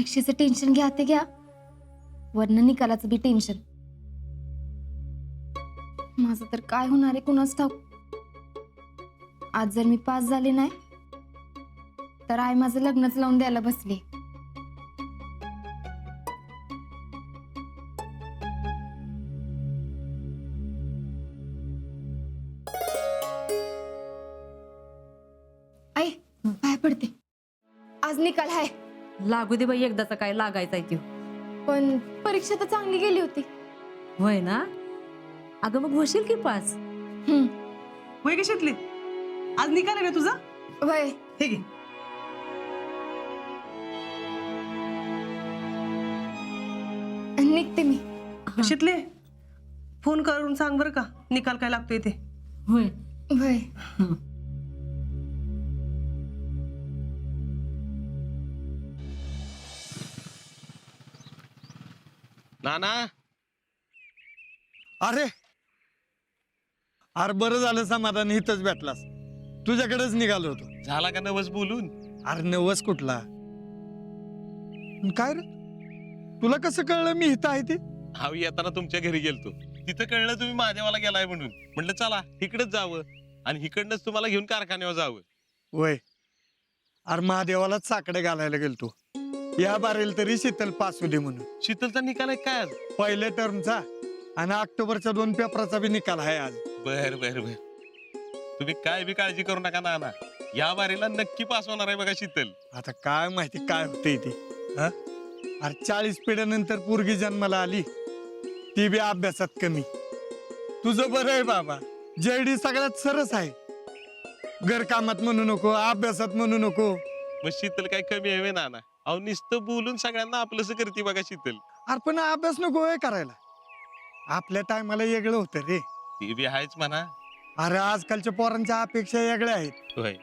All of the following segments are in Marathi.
परीक्षेचं टेन्शन घ्या ते घ्या, वरनं निकालाचं बी टेन्शन. माझं तर काय होणार आहे कुणाच ठाऊक. आज जर मी पास झाले नाही तर आई माझं लग्नच लावून द्यायला बसली. आई बाहेर पडते, आज निकाल आहे. लागू दे बाई, एकदाचा काय लागायचा त्यो. पण परीक्षा तर चांगली गेली होती. होय ना? अगं मग होशील की पास. वय कशातली आज निकाल आहे ना तुझा? वय हे घे. निघते मी. कशातले फोन करून सांग बरं का निकाल काय लागतोय ते. होय. वय नाना, अरे अरे बरं झालं समाधान इथंच भेटलास. तुझ्याकडेच निघालो होतो. झाला का नवस बोलून? अरे नवस कुठला? काय रे, तुला कसं कळलं मी इथं आहे ते? हा येताना तुमच्या घरी गेलतो, तिथं कळलं तुम्ही महादेवाला गेलाय म्हणून. म्हटलं चला इकडेच जावं आणि इकडनंच तुम्हाला घेऊन कारखान्यावर जावं. वय अरे महादेवालाच साकडे घालायला गेलतो. या बारेल तरी शीतल पास होऊ दे म्हणून. शीतलचा निकाल आहे काय आज? पहिल्या टर्मचा आणि ऑक्टोबरच्या 2 पेपराचा बी निकाल आहे आज. बर बर बर, तुम्ही काय बी काळजी करू नका नाना, या बारीला नक्की पास होणार आहे बघा शीतल. आता काय माहिती काय होते ते. हा? अरे 40 पिढ्यानंतर पोरगी जन्माला आली, ती बी अभ्यासात कमी. तुझं बरं आहे बाबा, जयडी सगळ्यात सरस आहे. घरकामात म्हणू नको, अभ्यासात म्हणू नको. मग शीतल काय कमी आहे नाना? अहो नुसतं बोलून सगळ्यांना आपलंच करते बघा शीतल. अरे पण अभ्यास नको होय करायला. आपल्या टायमाला वेगळं होतं रे. ती बी आहेच म्हणा. अरे आजकालच्या पोरांच्या अपेक्षा वेगळ्या आहेत. होय,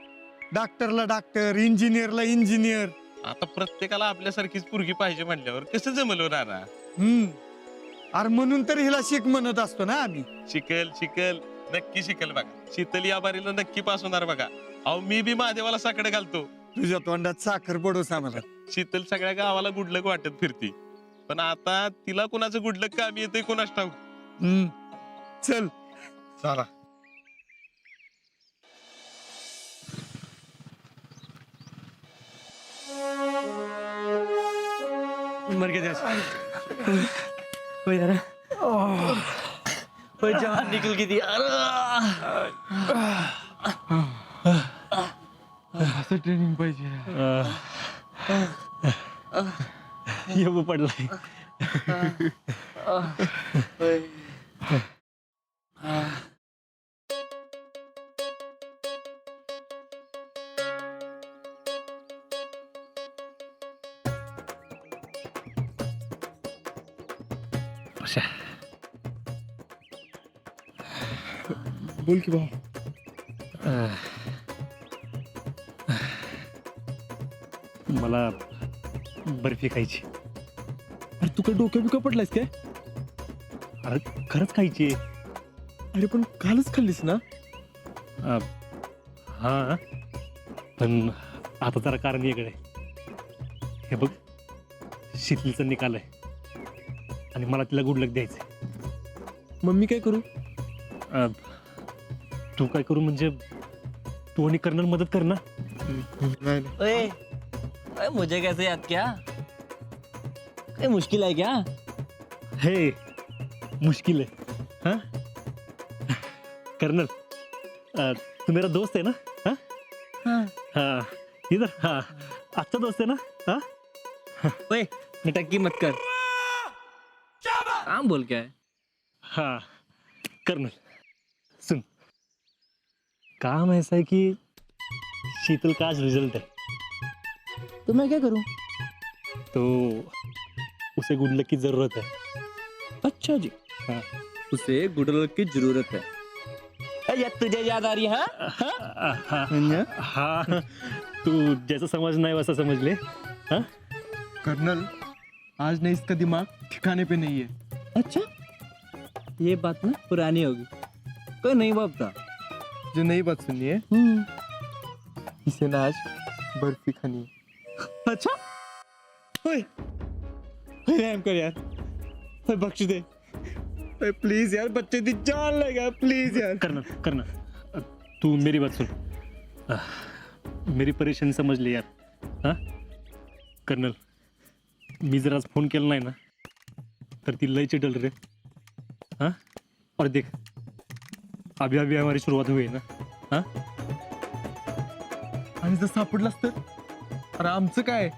डॉक्टरला डॉक्टर, इंजिनियरला इंजिनियर. आता प्रत्येकाला आपल्यासारखीच पोरगी पाहिजे म्हटल्यावर कसं जमलो नाना? अरे म्हणून तर हिला शिक म्हणत असतो ना आम्ही. शिकल शिकल, नक्की शिकल बघा. शीतल या बारीला नक्की पास होणार बघा. अहो मी बी महादेवाला साकडे घालतो. तुझ्या तोंडात साखर पडूस आम्हाला. शीतल सगळ्या गावाला गुडलक वाटत फिरती, पण आता तिला कोणाचं गुडलक कामी येतंय कोणाच ठाऊक. चल चला. मर के जैसा हो यार, वो जान निकल गई थी यार. असं ट्रेनिंग पाहिजे. ये वो पडलाय. बोल की भाऊ. मला बर्फी खायची. अरे तू काय डोक्या बिका पडलायस काय? अरे खरंच खायची. अरे पण कालच खाल्लीस ना? हा, पण आता जरा कारण वेगळं आहे. हे बघ, शीतलीचा निकाल आहे आणि मला तिला गुड लक द्यायचंय. मग मी काय करू? तू काय करू म्हणजे तू आणि कर्नल मदत कर ना. नाही नाही. ओए, ओए, मुझे कैसे याद किया? कोई मुश्किल है क्या? हे मुश्किल है. हाँ कर्नल, तू मेरा दोस्त है ना? हाँ हाँ, इधर. हाँ, अच्छा दोस्त है ना? हाँ. ओए नटक्की मत कर. काम बोल क्या है? हाँ कर्नल, सुन, काम ऐसा है कि शीतल का आज रिजल्ट है, तो मैं क्या करूं? तो उसे गुड लक की जरूरत है. अच्छा जी, हाँ. उसे गुड लक की जरूरत है. या तुझे याद आ रही है? हाँ हाँ, तू जैसा समझना है वैसा समझ ले. हाँ कर्नल, आज नहीं, इसका दिमाग ठिकाने पे नहीं है. अच्छा, ये बात ना पुरानी होगी, कोई नहीं बात था. जो नई बात सुननी है, इसे ना आज बर्फी खानी है. अच्छा, होय होय रहम कर यार, होय बख्श दे, होय प्लीज यार, बच्चे दी जान लगा प्लीज यार. करना तू मेरी बात सुन. मेरी परेशानी समझ ली यार. हाँ कर्नल, मी जर आज फोन केला नाही ना तर ती लय चिडल रे. हाँ और देख अभी अभी हमारी शुरुआत हुई ना. हाँ आणि जर सापडलास तर, अरे आमचं काय,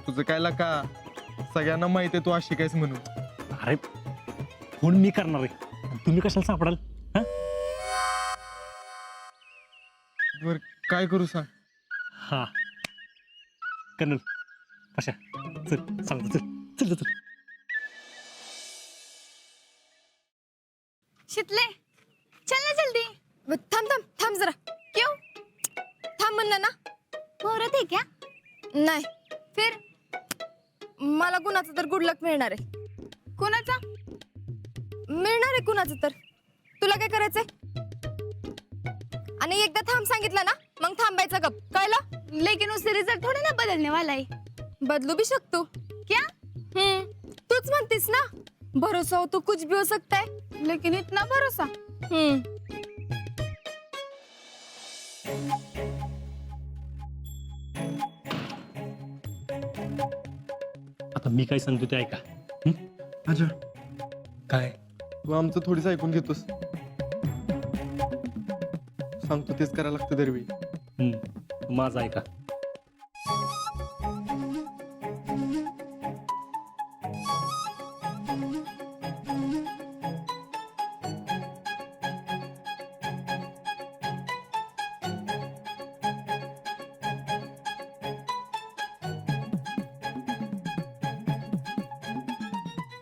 तुझं काय लका, सगळ्यांना माहित आहे तू अशी कायस म्हणून. अरे फोन मी करणार आहे, तुम्ही कशाला सापडाल. हाँ बर काय करू सांग. हाँ कर्नल पशा चल सांगतो, चल चल चल. शितले चल ना जल्दी. थांब थांब थांब जरा. क्यों थांब म्हणलं ना. पोरत आहे क्या. नाही फिर मला कुणाचं तर गुड लक मिळणार आहे. कुणाचा मिळणार आहे कुणाचं तर. तुला काय करायचंय. आणि एकदा थांब सांगितलं ना मग थांबायचं गप, कळलं. लेकिन उससे रिजल्ट थोड़ी ना बदलने वाला है. बदलू भी शकतो क्या. तूच म्हणतीस ना भरोसा हो तो कुछ भी हो सकता है, लेकिन इतना भरोसा. आता मी काय सांगतो ते ऐका. अजय काय तू आमचं थोडीच ऐकून घेतोस. सांगतो तेच करायला लागतं दरवेळी. माझं ऐका.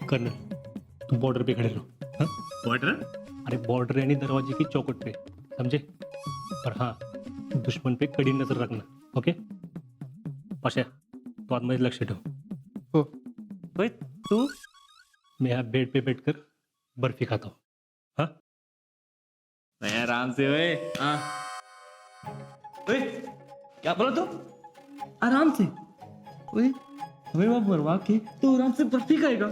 कर्नल तुम बॉर्डर पे खड़े रहो. बॉर्डर अरे बॉर्डर यानी दरवाजे की चौखट पे, समझे. पर हाँ दुश्मन पे कड़ी नजर रखना. ओके पाशा तो आत्मा लक्ष ठेव. हो. भाई तू मैं यहाँ बेड पे बैठकर बर्फी खाता हूँ. हाँ आराम से ओए. ओए क्या बोला तू. आराम से. ओए हमें वहाँ मरवा के तो आराम से बर्फी खाएगा.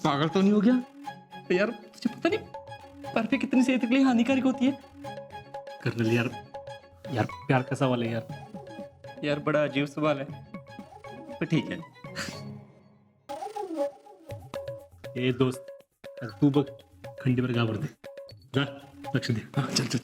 पागल तो नहीं हो गया यार. तुझे पता नहीं बर्फी कितनी सेहत के लिए हानिकारक होती है. कर्नल यार यार प्यार कैसा वाला है यार. यार बड़ा अजीब सवाल है, तो ठीक है. ए दोस्त तू बघ खंडीवर घाबरते. जा लक्ष दे. हाँ चल चल.